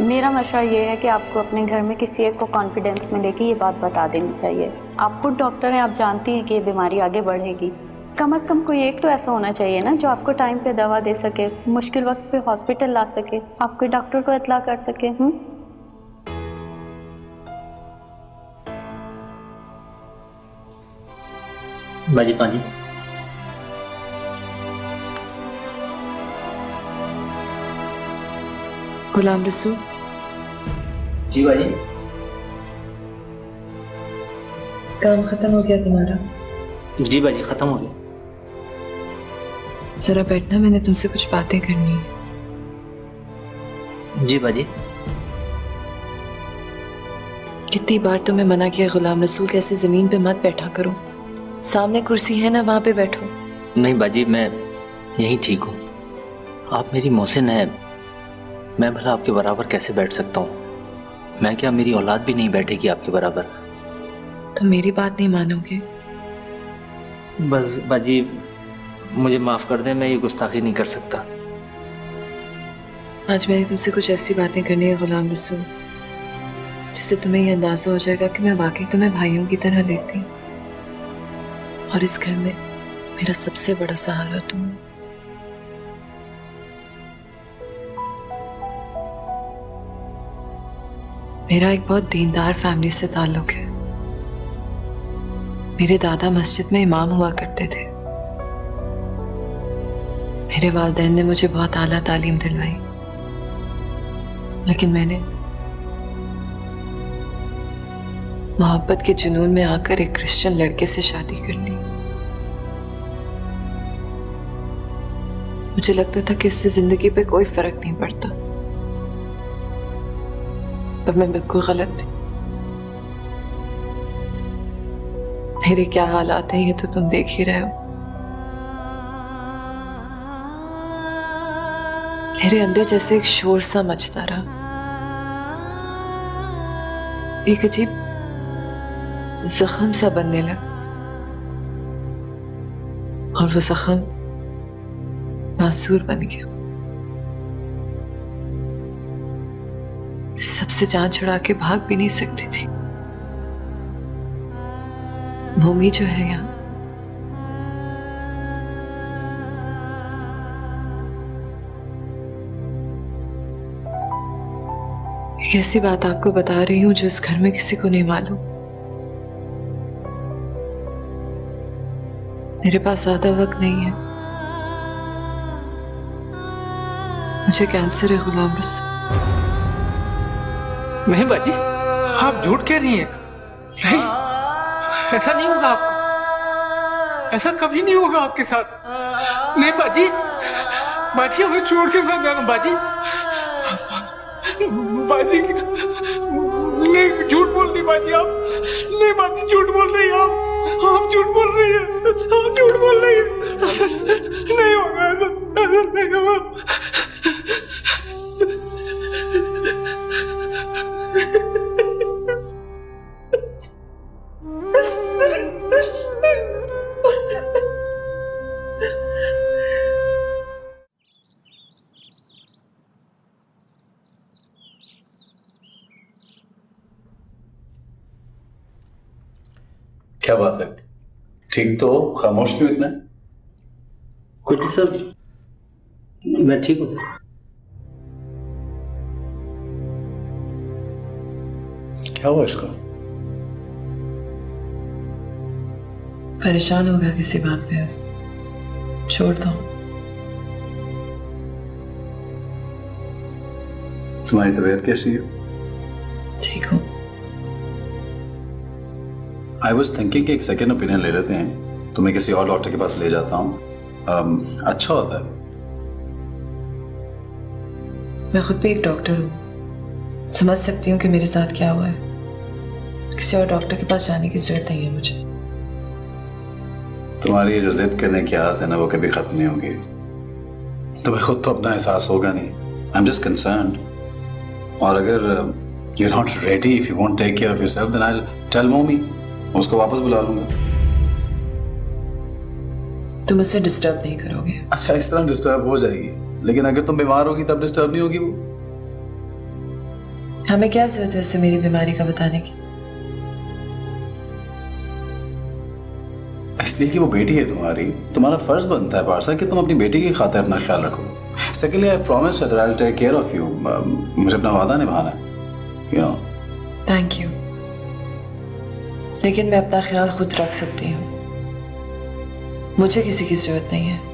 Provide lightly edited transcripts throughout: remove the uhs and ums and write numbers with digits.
मेरा मशवरा ये है कि आपको अपने घर में किसी एक को कॉन्फिडेंस में लेके ये बात बता देनी चाहिए। आप खुद डॉक्टर हैं, आप जानती हैं कि ये बीमारी आगे बढ़ेगी। कम से कम कोई एक तो ऐसा होना चाहिए ना जो आपको टाइम पे दवा दे सके, मुश्किल वक्त पे हॉस्पिटल ला सके, आप कोई डॉक्टर को इत्तला कर सके। बाजी पानी। गुलाम रसूल। जी बाजी। काम खत्म हो गया तुम्हारा? जी बाजी खत्म हो गया। जरा बैठना, मैंने तुमसे कुछ बातें करनी है। जी बाजी। कितनी बार तुम्हें मना किया गुलाम रसूल के ऐसे जमीन पे मत बैठा करो, सामने कुर्सी है ना, वहां पे बैठो। नहीं बाजी, मैं यहीं ठीक हूँ। आप मेरी मोहसिन है, मैं भला आपके बराबर कैसे बैठ सकता हूँ? मैं क्या, मेरी औलाद भी नहीं बैठेगी आपके बराबर? तुम मेरी बात नहीं मानोगे? बस बाजी मुझे माफ कर दें, मैं ये गुस्ताखी नहीं कर सकता। आज मैंने तुमसे कुछ ऐसी बातें करनी है गुलाम रसूल जिससे तुम्हें ये अंदाजा हो जाएगा कि मैं वाकई तुम्हें भाइयों की तरह लेती हूँ और इस घर में मेरा सबसे बड़ा सहारा तुम हो। मेरा एक बहुत दीनदार फैमिली से ताल्लुक है। मेरे दादा मस्जिद में इमाम हुआ करते थे। मेरे वालिदैन ने मुझे बहुत आला तालीम दिलवाई, लेकिन मैंने मोहब्बत के जुनून में आकर एक क्रिश्चियन लड़के से शादी कर ली। मुझे लगता था कि इससे जिंदगी पे कोई फर्क नहीं पड़ता, पर मैं बिल्कुल गलत थी। मेरे क्या हालात हैं ये तो तुम देख ही रहे हो। मेरे अंदर जैसे एक शोर सा मचता रहा, एक अजीब जख्म सा बनने लगा, और वो जख्म नासूर बन गया। सबसे जान छुड़ा के भाग भी नहीं सकती थी। भूमि जो है यहाँ, एक ऐसी बात आपको बता रही हूं जो इस घर में किसी को नहीं मालूम। मेरे पास ज्यादा वक्त नहीं है। मुझे कैंसर है गुलाम रसूल। नहीं बाजी, आप झूठ कह रही हैं। नहीं, ऐसा नहीं होगा आपको, ऐसा कभी नहीं होगा आपके साथ। नहीं बाजी, बाजी हमें छोड़ के मत जाना बाजी। बाजी नहीं, झूठ बोल रही बाजी आप। नहीं बाजी, झूठ बोल रही आप झूठ बोल रही है, आप झूठ बोल रही है। नहीं होगा ऐसा, नहीं होगा। क्या बात है, ठीक तो हो? खामोश क्यों इतना? कुछ नहीं सर, मैं ठीक हूँ सर। क्या हुआ इसको? परेशान हो गया किसी बात पे, छोड़ दो। तुम्हारी तबीयत कैसी है? ठीक हूँ। आई वॉज थिंकिंग कि एक सेकेंड ओपिनियन ले लेते हैं, तुम्हें किसी और डॉक्टर के पास ले जाता हूँ, अच्छा होता है। मैं खुद भी एक डॉक्टर हूँ, समझ सकती हूँ कि मेरे साथ क्या हुआ है। किसी और डॉक्टर के पास जाने की जरूरत नहीं है मुझे। तुम्हारी ये जो जिद करने की आदत है ना, वो कभी खत्म नहीं होगी। तुम्हें खुद तो अपना एहसास होगा नहीं। आई एम जस्ट कंसर्न्ड, और अगर you are not ready, if you won't take care of yourself, then I will tell mummy, उसको वापस बुला लूंगा। तुम मुझसे डिस्टर्ब नहीं करोगे? अच्छा, इस तरह डिस्टर्ब हो जाएगी, लेकिन अगर तुम बीमार होगी तब डिस्टर्ब नहीं होगी वो? हमें क्या जरूरत है उसे मेरी बीमारी का बताने की? इसलिए कि वो बेटी है तुम्हारी, तुम्हारा फर्ज बनता है पारसा कि तुम अपनी बेटी की खातिर अपना ख्याल रखो। Secondly I promise that I will take care of you. मुझे अपना वादा निभाना है, यू नो। थैंक यू, लेकिन मैं अपना ख्याल खुद रख सकती हूँ, मुझे किसी की जरूरत नहीं है।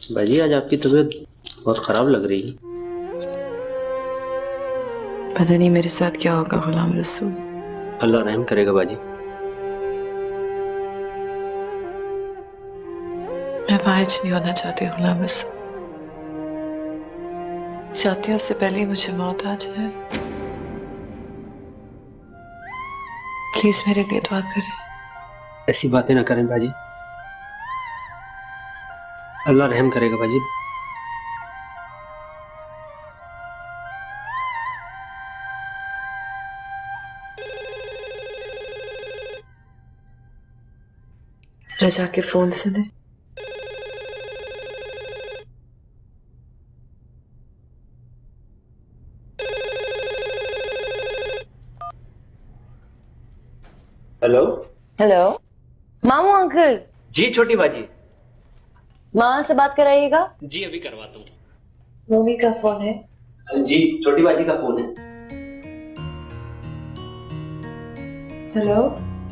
भाजी आज आपकी तबीयत बहुत खराब लग रही है। पता नहीं मेरे साथ क्या होगा गुलाम रसूल। अल्लाह रहम करेगा बाजी। मैं फाहिज नहीं होना चाहती गुलाम रसूल, चाहती हूँ उससे पहले ही मुझे मौत आ जाए। प्लीज मेरे लिए दुआ करें। ऐसी बातें ना करें बाजी, अल्लाह रहम करेगा बाजी। जरा जाके फोन सुने। हेलो हेलो मामू अंकल। जी छोटी बाजी। माँ से बात कराइएगा। जी अभी करवाता हूँ। मम्मी का फोन है। जी छोटी बाजी का फोन है। हेलो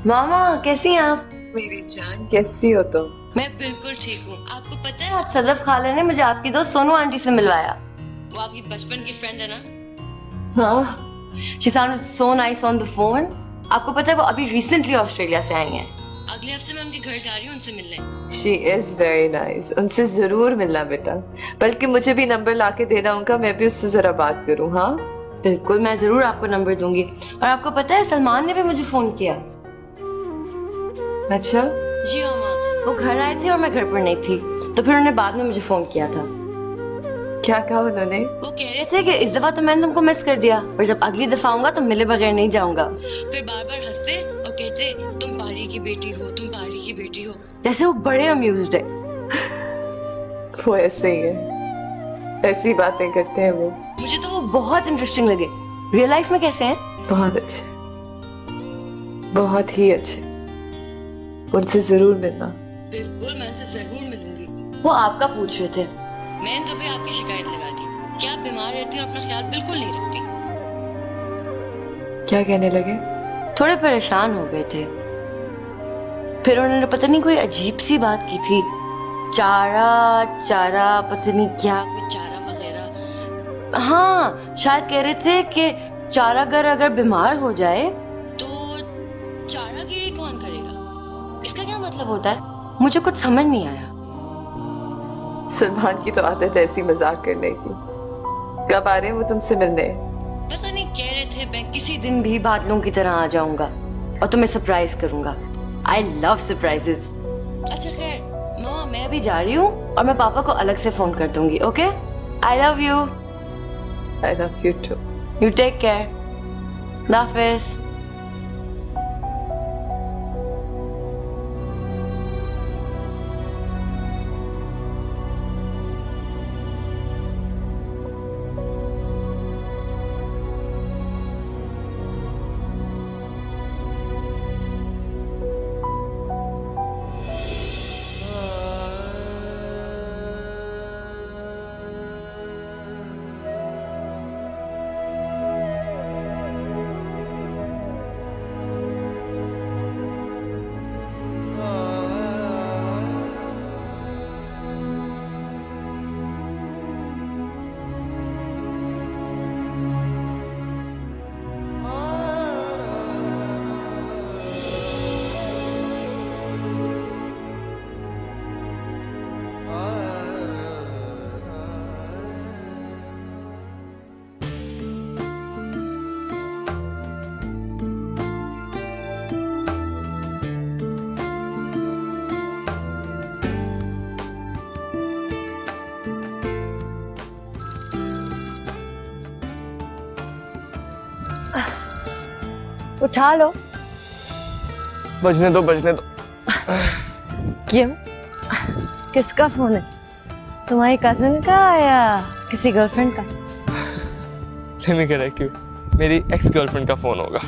मामा कैसी हैं आप? मेरी जान, कैसी हो तुम? मैं बिल्कुल ठीक हूँ। आपको पता है आज सदफ खाला ने मुझे आपकी दोस्त सोनू आंटी से मिलवाया। वो आपकी बचपन की फ्रेंड है ना? हाँ। She sounded so nice on the phone। आपको पता है वो अभी रिसेंटली ऑस्ट्रेलिया से आई हैं। अगले हफ्ते मैं उनके घर जा रही हूँ उनसे मिलने। शी इज वेरी नाइस, उनसे जरूर मिलना बेटा, बल्कि मुझे भी नंबर लाके देना उनका, मैं भी उससे जरा बात करूँ। हाँ बिल्कुल, मैं जरूर आपको नंबर दूंगी। और आपको पता है सलमान ने भी मुझे फोन किया। अच्छा? जी मामा, वो घर आए थे और मैं घर पर नहीं थी, तो फिर उन्होंने बाद में मुझे फोन किया था। क्या कहा उन्होंने? वो कह रहे थे कि इस दफा तो मैंने तुमको मिस कर दिया, पर जब अगली दफा आऊंगा तो मिले बगैर नहीं जाऊंगा। फिर बार बार हंसते और कहते तुम पारी की बेटी हो, तुम पारी की बेटी हो, जैसे वो बड़े अम्यूज्ड है। वो ऐसे ही है, ऐसी बातें करते हैं वो। मुझे तो वो बहुत इंटरेस्टिंग लगे। रियल लाइफ में कैसे हैं? बहुत अच्छे, बहुत ही अच्छे। उनसे जरूर मिलना। बिल्कुल, मैं उनसे जरूर मिलूंगी। वो आपका पूछ रहे थे। मैंने तो भी आपकी शिकायत लगा दी कि आप बीमार रहती और अपना ख्याल बिल्कुल नहीं रखती। क्या कहने लगे? थोड़े परेशान हो गए थे। फिर उन्होंने पता नहीं कोई अजीब सी बात की थी, चारा चारा पता नहीं क्या, कोई चारा वगैरह। हाँ शायद कह रहे थे कि चारागर अगर बीमार हो जाए तो चारागिरी कौन करेगा। इसका क्या मतलब होता है? मुझे कुछ समझ नहीं आया। सलमान की तो आदत है ऐसी मजाक करने की। कब आ रहे हैं वो तुमसे मिलने? पता नहीं, कह रहे थे मैं किसी दिन भी बादलों की तरह आ जाऊंगा और तुम्हें सरप्राइज करूंगा। I love surprises. अच्छा खैर मामा, मैं अभी जा रही हूँ और मैं पापा को अलग से फोन कर दूंगी। Okay, I love you. I love you too. You take care. अल्लाह हाफिज। उठा लो। बजने दो बजने दो। क्यों, किसका फोन है? तुम्हारी कजिन का या किसी गर्लफ्रेंड का? Let me correct you. मेरी एक्स गर्लफ्रेंड का फोन होगा।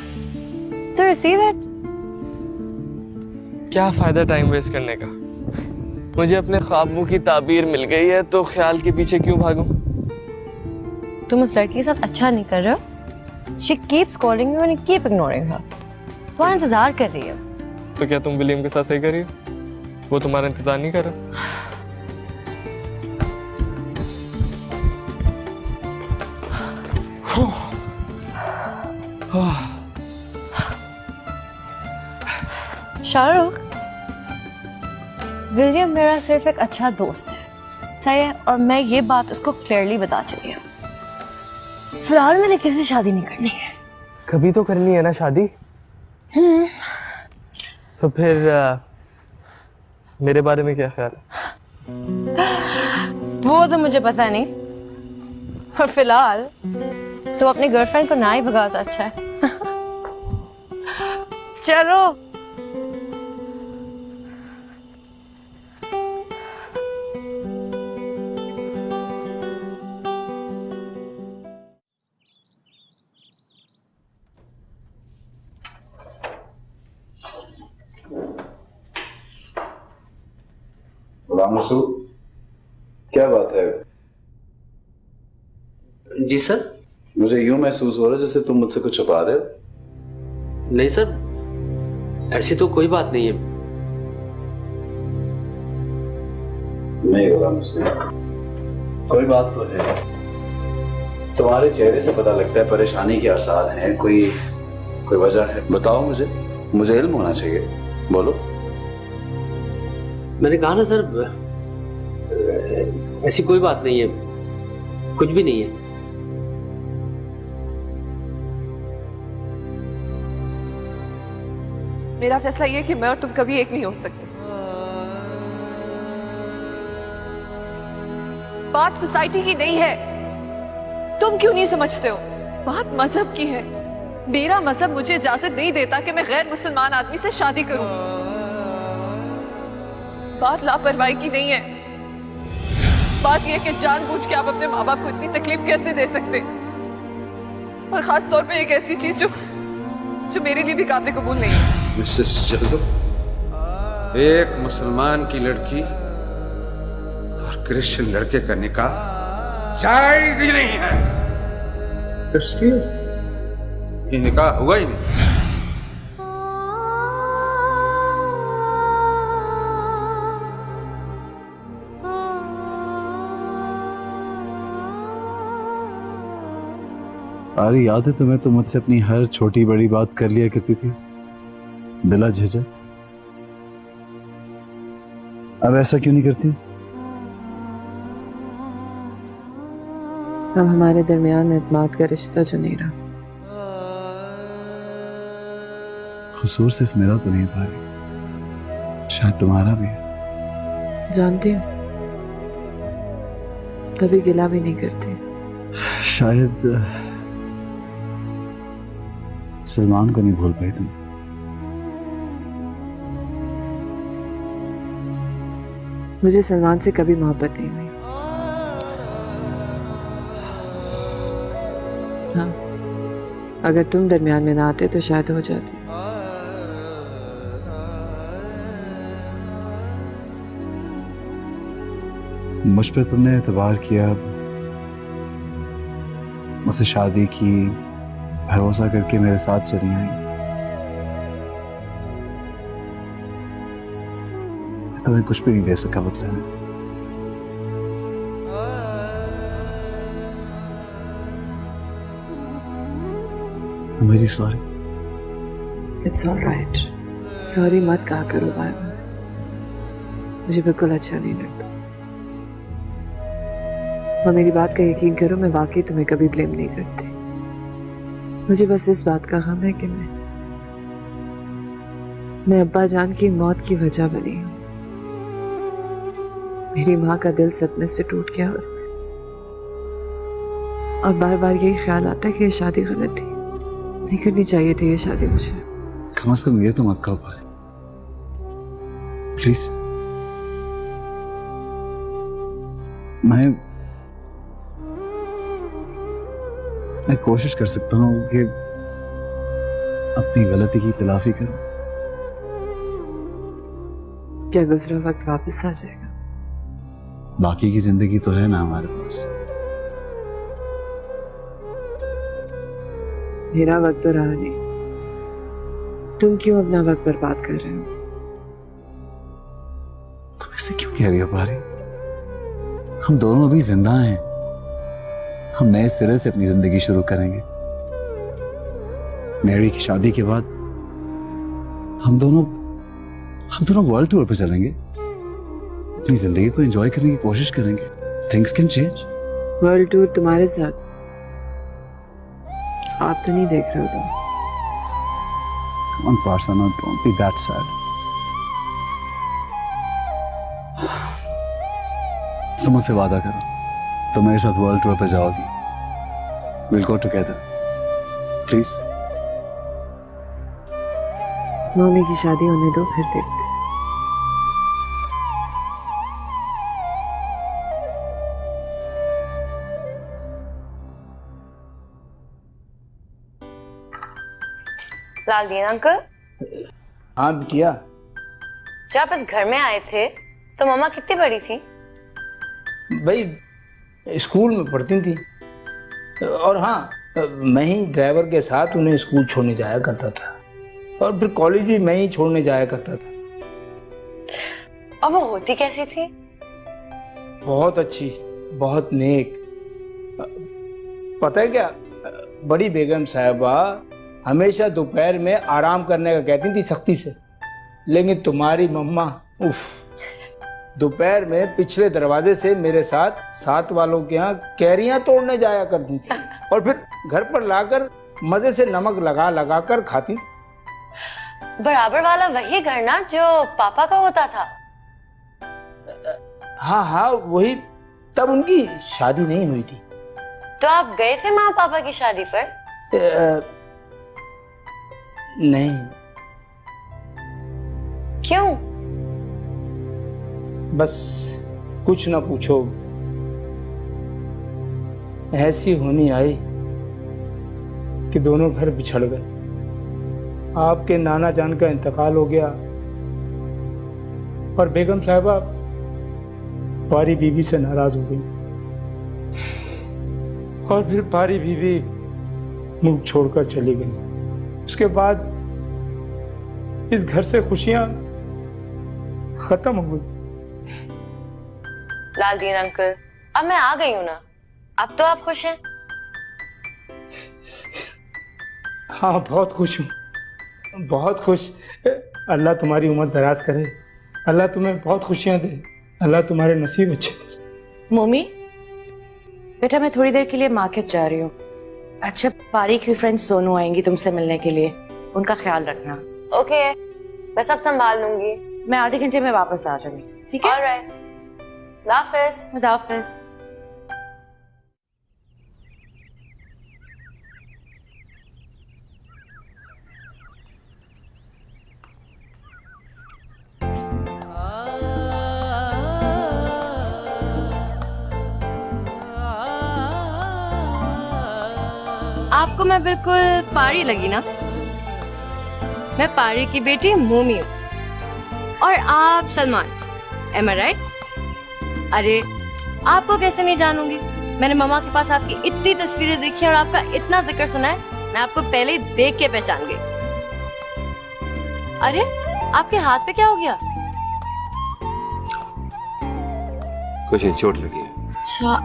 तो रिसीव इट। क्या फायदा टाइम वेस्ट करने का? मुझे अपने ख्वाबों की ताबीर मिल गई है तो ख्याल के पीछे क्यों भागूं? तुम उस लड़की के साथ अच्छा नहीं कर रहे हो। She keeps calling you and you keep ignoring her. वो इंतजार कर रही है। तो क्या तुम विलियम के साथ सही कर रही हो? वो तुम्हारा इंतजार नहीं कर रहा? शाहरुख, विलियम मेरा सिर्फ एक अच्छा दोस्त है, सही है, और मैं ये बात उसको क्लियरली बता चुकी हूँ। फिलहाल मैंने किसी से शादी नहीं करनी है। कभी तो करनी है ना शादी। तो फिर मेरे बारे में क्या ख्याल है? वो तो मुझे पता नहीं, और फिलहाल तो अपनी गर्लफ्रेंड को ना ही भगा तो अच्छा है। चलो। क्या बात है? जी सर। मुझे यूं महसूस हो रहा है जैसे तुम मुझसे कुछ छुपा रहे हो। नहीं सर, ऐसी तो कोई बात नहीं है। नहीं होगा मुझसे, कोई बात तो है। तुम्हारे चेहरे से पता लगता है परेशानी के आसार हैं। कोई वजह है? बताओ मुझे इल्म होना चाहिए। बोलो। मैंने कहा ना सर, ऐसी कोई बात नहीं है, कुछ भी नहीं है। मेरा फैसला ये है कि मैं और तुम कभी एक नहीं हो सकते। बात सोसाइटी की नहीं है, तुम क्यों नहीं समझते हो? बात मजहब की है। मेरा मजहब मुझे इजाजत नहीं देता कि मैं गैर मुसलमान आदमी से शादी करूं। बात लापरवाही की नहीं है, बात यह कि जानबूझ के आप अपने माँ बाप को इतनी तकलीफ कैसे दे सकते, और खास तौर पे एक ऐसी चीज जो मेरे लिए भी काबिल कबूल नहीं है। मिसेस जोसेफ, एक मुसलमान की लड़की और क्रिश्चियन लड़के का निकाह जायज ही नहीं है। ये निकाह हुआ ही नहीं। अरे याद है तुम्हें, तुम मुझसे अपनी हर छोटी बड़ी बात कर लिया करती थी बिला झिझक। अब ऐसा क्यों नहीं करती? अब हमारे दरमियान एतमाद का रिश्ता जो नहीं रहा। कसूर सिर्फ मेरा तो नहीं भाई, शायद तुम्हारा भी है। जानती हूँ, कभी गिला भी नहीं करते। शायद सलमान को नहीं भूल पाई तुम। मुझे सलमान से कभी मोहब्बत नहीं हुई। हाँ, अगर तुम दरमियान में ना आते तो शायद हो जाती। मुझ पे तुमने एतबार किया, मुझसे शादी की, भरोसा करके मेरे साथ चली आई। मैं तुम्हें कुछ भी नहीं दे सका बदले में। I'm really sorry. It's all right. Sorry मत कहा करो बार बार, मुझे बिल्कुल अच्छा नहीं लगता। और मेरी बात का यकीन करो, मैं वाकई तुम्हें कभी ब्लेम नहीं करती। मुझे बस इस बात का गम है कि मैं अब्बा जान की मौत की वजह बनी हूँ। मेरी माँ का दिल सदमे से टूट गया, और बार बार यही ख्याल आता है कि ये शादी गलत थी। नहीं करनी चाहिए थी ये शादी मुझे। कम से कम ये तो मत कहो पारी, प्लीज। मैं कोशिश कर सकता हूँ कि अपनी गलती की तलाफी करूं। क्या गुजरा वक्त वापस आ जाएगा? बाकी की जिंदगी तो है ना हमारे पास। मेरा वक्त तो रहा नहीं, तुम क्यों अपना वक्त बर्बाद कर रहे हो? तुम ऐसे क्यों कह रही हो पारी? हम दोनों अभी जिंदा हैं, हम नए सिरे से अपनी जिंदगी शुरू करेंगे। मैरी की शादी के बाद हम दोनों वर्ल्ड टूर पे चलेंगे, अपनी जिंदगी को एंजॉय करने की कोशिश करेंगे। Things can change. World tour तुम्हारे साथ? आप तो नहीं देख रहे हो तुम। Come on, Parsana, don't be that sad. तुम मुझसे वादा करो, तुम मेरे साथ वर्ल्ड टूर पे जाओगी। We'll go together, please. Mummy की शादी होने दो, फिर देखते। लालदीन अंकल। हाँ बिटिया। जब आप इस घर में आए थे तो मम्मा कितनी बड़ी थी? भाई स्कूल में पढ़ती थी, और हाँ मैं ही ड्राइवर के साथ उन्हें स्कूल छोड़ने जाया करता था, और फिर कॉलेज भी मैं ही छोड़ने जाया करता था। और वो होती कैसी थी? बहुत अच्छी, बहुत नेक। पता है क्या, बड़ी बेगम साहिबा हमेशा दोपहर में आराम करने का कहती थी सख्ती से, लेकिन तुम्हारी मम्मा उफ, दोपहर में पिछले दरवाजे से मेरे साथ वालों के यहाँ कैरियां तोड़ने जाया करती थी, और फिर घर पर लाकर मजे से नमक लगा लगा कर खाती। बराबर वाला वही घर ना जो पापा का होता था? हाँ हाँ वही। तब उनकी शादी नहीं हुई थी। तो आप गए थे माँ पापा की शादी पर? नहीं। क्यों? बस कुछ ना पूछो, ऐसी होनी आई कि दोनों घर बिछड़ गए। आपके नाना जान का इंतकाल हो गया, और बेगम साहिबा पारी बीबी से नाराज हो गई, और फिर पारी बीबी मुल्क छोड़कर चली गई। उसके बाद इस घर से खुशियां खत्म हो गई। लालदीन अंकल, अब मैं आ गई हूं ना, अब तो आप खुश हैं? हाँ बहुत खुश हूँ, बहुत खुश। अल्लाह तुम्हारी उम्र दराज करे, अल्लाह तुम्हें बहुत खुशियां दे, अल्लाह तुम्हारे नसीब अच्छे दे। मम्मी बेटा, मैं थोड़ी देर के लिए मार्केट जा रही हूँ। अच्छा, पारी की फ्रेंड सोनू आएंगी तुमसे मिलने के लिए, उनका ख्याल रखना। ओके, मैं सब संभाल लूंगी। मैं आधे घंटे में वापस आ जाऊंगी, ठीक है? ऑलराइट, खुदा हाफिज़। खुदा हाफिज़। आपको मैं बिल्कुल पारी लगी ना? मैं पारी की बेटी मोमी हूँ, और आप सलमान। Am I right? अरे आपको कैसे नहीं जानूंगी? मैंने मम्मा के पास आपकी इतनी तस्वीरें देखी और आपका इतना जिक्र सुना है, मैं आपको पहले ही देख के पहचान गई। अरे आपके हाथ पे क्या हो गया? कुछ चोट लगी है। अच्छा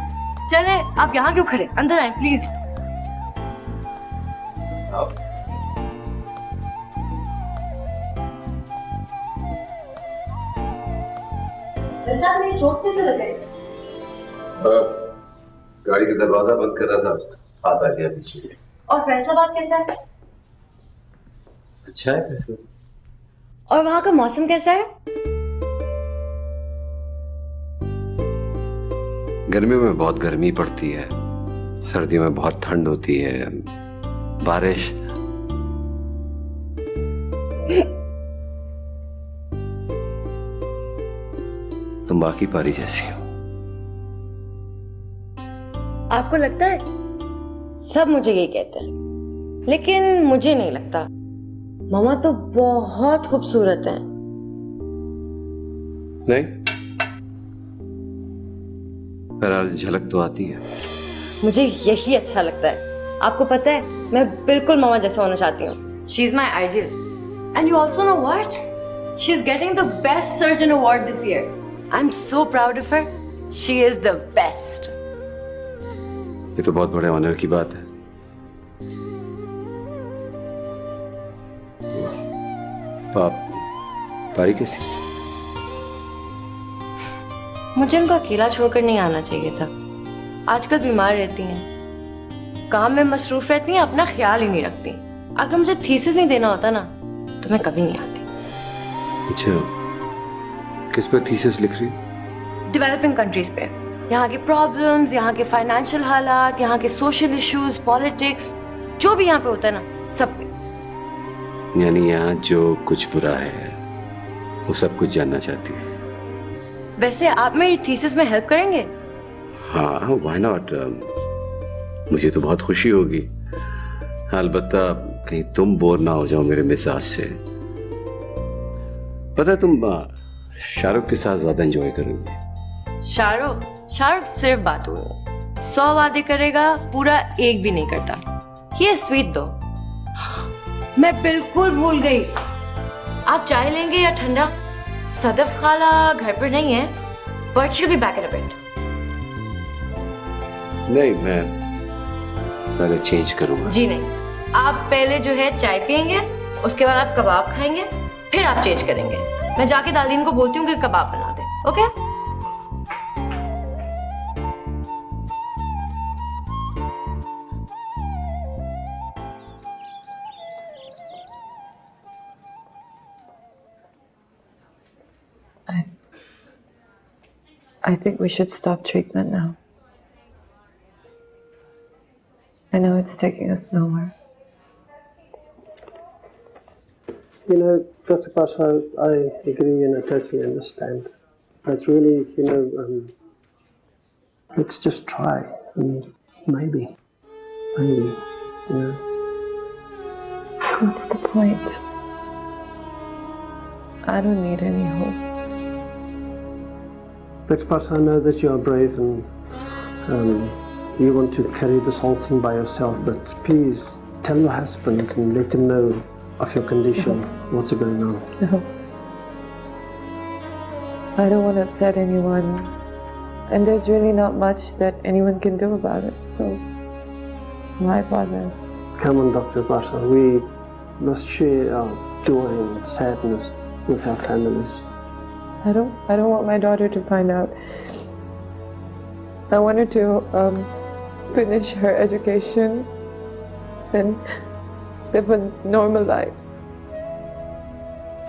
चले, आप यहाँ क्यों खड़े? अंदर आए प्लीज। वैसे आपने चोट कैसे लगाई? गाड़ी का दरवाजा बंद कर रहा था, हाथ आ गया पीछे। और फैसलाबाद कैसा है? अच्छा है फैसला। और वहाँ का मौसम कैसा है? गर्मियों में बहुत गर्मी पड़ती है, सर्दियों में बहुत ठंड होती है, बारिश तुम बाकी पारी जैसी हो। आपको लगता है? सब मुझे यही कहते हैं, लेकिन मुझे नहीं लगता। मामा तो बहुत खूबसूरत हैं। नहीं, पर झलक तो आती है। मुझे यही अच्छा लगता है। आपको पता है, मैं बिल्कुल मामा जैसा होना चाहती हूँ। She is my ideal. And you also know what? She is getting the best surgeon award this year. I am so proud of her. She is the best. ये तो बहुत बड़े ऑनर की बात है। पारी कैसी? मुझे उनको अकेला छोड़कर नहीं आना चाहिए था। आजकल बीमार रहती हैं, काम में मसरूफ रहती हैं, अपना ख्याल ही नहीं रखती। अगर मुझे थीसिस नहीं देना होता ना तो मैं कभी नहीं आती। अच्छा, किस पर थीसिस लिख रही? डेवलपिंग कंट्रीज पे। यहाँ के प्रॉब्लम्स, यहाँ के फाइनेंशियल हालात, यहाँ के सोशल इश्यूज, पॉलिटिक्स, जो भी यहाँ पे होता है ना, सब पे। यानी यहाँ जो कुछ बुरा है वो सब कुछ जानना चाहती है। वैसे आप मेरी थीसिस में हेल्प करेंगे? हाँ, व्हाई नॉट। मुझे तो बहुत खुशी होगी। अलबत्ता कहीं तुम बोर ना हो जाओ मेरे मिजाज से। पता है, तुम शाहरुख के साथ ज्यादा एंजॉय करोगे। शाहरुख सिर्फ बात हुई, 100 वादे करेगा, पूरा एक भी नहीं करता। ये स्वीट दो। मैं बिल्कुल भूल गई, आप चाय लेंगे या ठंडा? सदफ खाला घर पर नहीं है, but she will be back in a bit. नहीं, मैं पहले चेंज करूंगा। जी नहीं, आप पहले जो है चाय पियेंगे, उसके बाद आप कबाब खाएंगे, फिर आप चेंज करेंगे। मैं जाके दालदीन को बोलती हूँ कि कबाब बना दे। Okay? I think we should stop treatment now. I know it's taking us nowhere. You know, Dr. Pasha, I agree and I totally understand. But really, let's just try. Maybe, What's the point? I don't need any hope. Dr. Pasha, I know that you are brave and you want to carry this whole thing by yourself, but please tell your husband and let him know of your condition, what's going on. No. I don't want to upset anyone, and there's really not much that anyone can do about it, so why bother? Come on, Dr. Pasha, we must share our joy and sadness with our families. I don't want my daughter to find out. I want her to finish her education and live a normal life.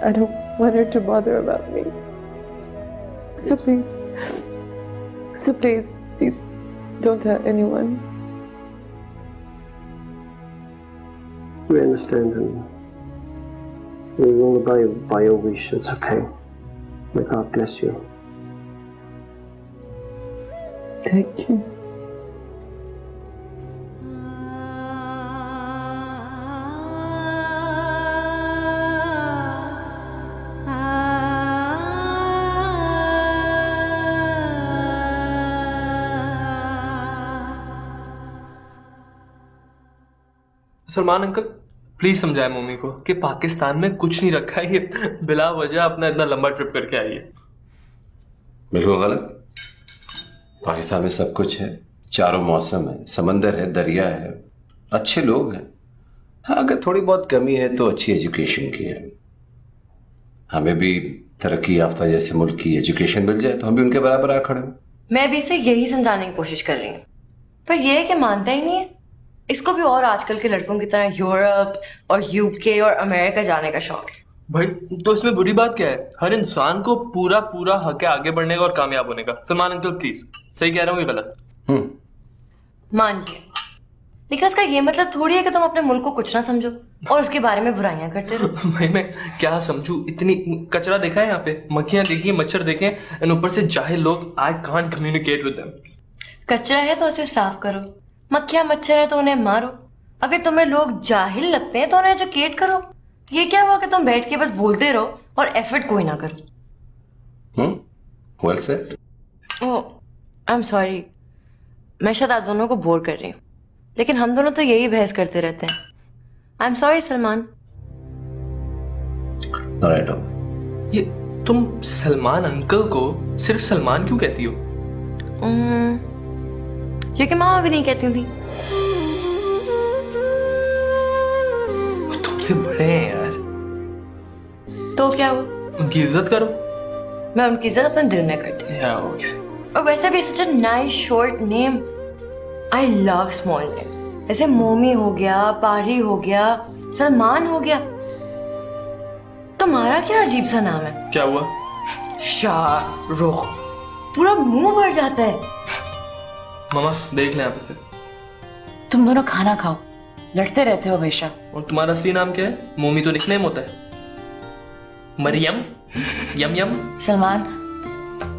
I don't want her to bother about me. So please, don't tell anyone. We understand and we will obey by your wish. It's okay. May God bless you. Thank you. Salman uncle please समझाए mummy को कि पाकिस्तान में कुछ नहीं रखा है, ये बिला वजह अपना इतना लंबा ट्रिप करके आई है। बिल्कुल गलत। पाकिस्तान में सब कुछ है, चारों मौसम है, समंदर है, दरिया है, अच्छे लोग हैं। हाँ, अगर थोड़ी बहुत कमी है तो अच्छी एजुकेशन की है। हमें भी तरक्की याफ्ता जैसे मुल्क की एजुकेशन मिल जाए तो हम भी उनके बराबर आ खड़े हों। मैं भी इसे यही समझाने की कोशिश कर रही हूँ, पर यह है कि मानता ही नहीं है। इसको भी और आजकल के लड़कों की तरह यूरोप और यूके और अमेरिका जाने का शौक है। भाई तो इसमें बुरी बात क्या है? हर इंसान को पूरा पूरा हक है आगे बढ़ने का और कामयाब होने का। सलमान अंकल प्लीज, सही कह रहा हूँ ये गलत? मान लिया, लेकिन इसका ये मतलब थोड़ी है कि तुम अपने मुल्क को कुछ ना समझो और उसके बारे में बुराइयां करते रहो। भाई मैं क्या समझू, इतनी कचरा देखा है यहाँ पे, मक्खियां देखी, मच्छर देखे, एंड ऊपर से जाहिल लोग। I can't communicate with them. कचरा है तो उसे साफ करो, मक्खियां मच्छर है तो उन्हें मारो। अगर तुम्हें लोग जाहिल लगते हैं तो उन्हें एजुकेट करो। ये क्या हुआ कि तुम बैठ के बस बोलते रहो और एफर्ट कोई ना करो। Well said. Oh I am sorry, मैं शायद आप दोनों को बोर कर रही हूँ, लेकिन हम दोनों तो यही बहस करते रहते हैं। I am sorry Salman. ये तुम सलमान अंकल को सिर्फ सलमान क्यों कहती हो? क्योंकि मामा भी नहीं कहती थी। तुमसे बड़े हैं यार। तो क्या हुआ? उनकी इज्जत करो। मैं उनकी इज्जत अपने दिल में करती हूँ। और वैसे भी such a nice short name. I love small names. जैसे मोमी हो गया, पारी हो गया, सलमान हो गया। तुम्हारा क्या अजीब सा नाम है? क्या हुआ? शाहरुख। पूरा मुंह भर जाता है। मामा देख लें आप इसे। तुम दोनों खाना खाओ, लड़ते रहते हो हमेशा। और तुम्हारा असली नाम क्या है? मोमी तो निकनेम होता है। मरियम, यम यम। सलमान,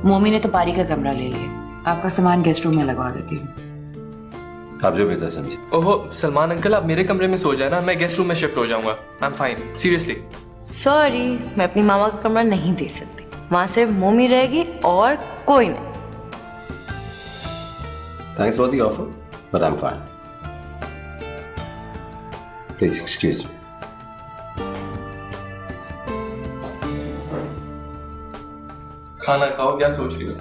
मोमी ने तो पारी का कमरा ले लिया, आपका सामान गेस्ट रूम में लगवा देती हूँ। आप जो बेहतर समझे। ओहो सलमान अंकल, आप मेरे कमरे में सो जाए ना, मैं गेस्ट रूम में शिफ्ट हो जाऊंगा। I am fine, seriously. Sorry, मैं अपनी मामा का कमरा नहीं दे सकती। वहां सिर्फ मोमी रहेगी और कोई नहीं। Thanks for the offer but I am fine. Please excuse me. खाना खाओ, क्या सोच रही हो?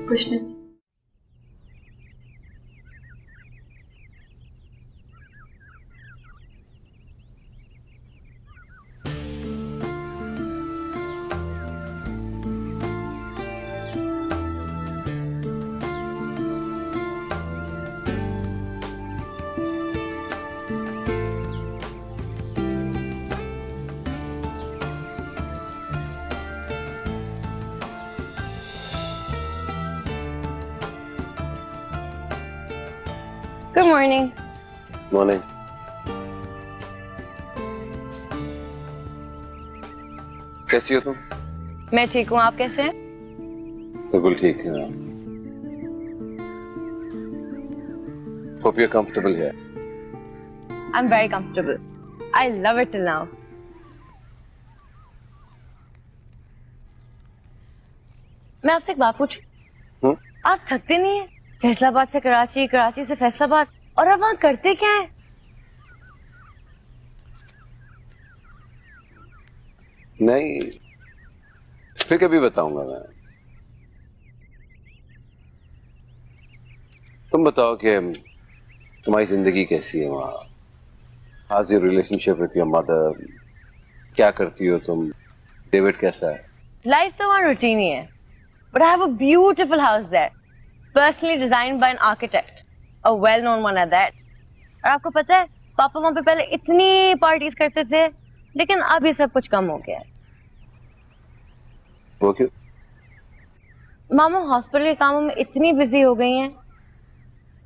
कुछ नहीं। Good morning. मॉर्निंग। कैसी हो तुम? मैं ठीक हूँ, आप कैसे हैं? बिल्कुल ठीक है। Hope you're comfortable here. I'm very comfortable. I love it till now. मैं आपसे एक बात पूछूं? आप थकते नहीं हैं? फैसलाबाद से कराची, कराची से फैसलाबाद, और आप वहां करते क्या हैं? नहीं, फिर कभी बताऊंगा मैं। तुम बताओ कि तुम्हारी जिंदगी कैसी है वहां? How your relationship with your mother? क्या करती हो तुम? डेविड कैसा है? लाइफ तो वहां रूटीन ही है, but I have a beautiful house there. Personally designed by an architect, a well-known one at that. और आपको पता है, पापा वहाँ पे पहले इतनी पार्टीज करते थे, लेकिन अब ये सब कुछ कम हो गया है। वो क्यों? मामा हॉस्पिटल के कामों में इतनी बिजी हो गई हैं।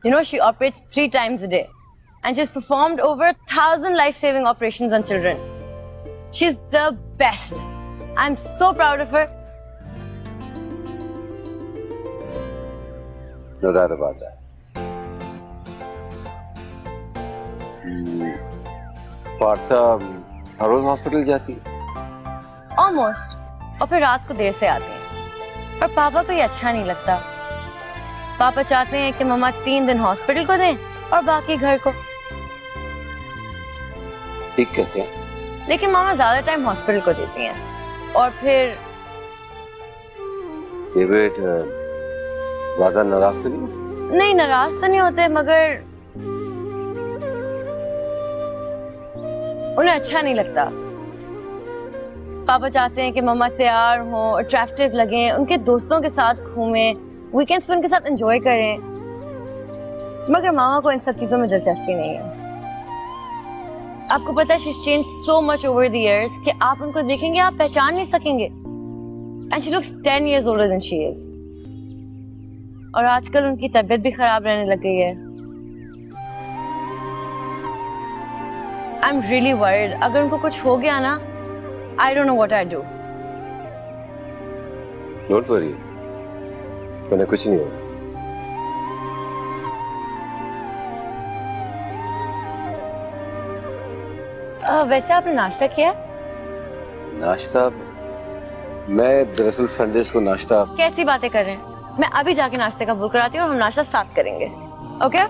You know, she operates 3 times a day, and she's performed over 1,000 life-saving operations on children. She's the best. I'm so proud of her. No doubt about that. Parsa हर रोज हॉस्पिटल जाती है? Almost. और फिर रात को देर से आते हैं। और पापा को ये अच्छा नहीं लगता। पापा चाहते हैं कि मम्मा 3 दिन हॉस्पिटल को दें और बाकी घर को। ठीक कहते हैं। लेकिन मामा ज्यादा टाइम हॉस्पिटल को देती हैं। और फिर डेविड ज्यादा नाराज तो नहीं? नहीं, नाराज तो नहीं होते, मगर उन्हें अच्छा नहीं लगता। पापा चाहते हैं कि मम्मा तैयार हों, अट्रैक्टिव लगें, उनके दोस्तों के साथ घूमें, वीकेंड्स पे उनके साथ एंजॉय करें। मगर मामा को इन सब चीजों में दिलचस्पी नहीं है। आपको पता है, she's changed so much over the years कि आप उनको देखेंगे, आप पहचान नहीं सकेंगे। And she looks 10 years older than she is. और आजकल उनकी तबीयत भी खराब रहने लग गई है। आई एम रियली वर्ried. अगर उनको कुछ हो गया ना, I don't know what I do. Don't worry, उन्हें कुछ नहीं होगा. वैसे आपने नाश्ता किया? नाश्ता? मैं दरअसल संडेज को नाश्ता. कैसी बातें कर रहे हैं? मैं अभी जाके नाश्ते का बुक कराती हूँ और हम नाश्ता साथ करेंगे. ओके?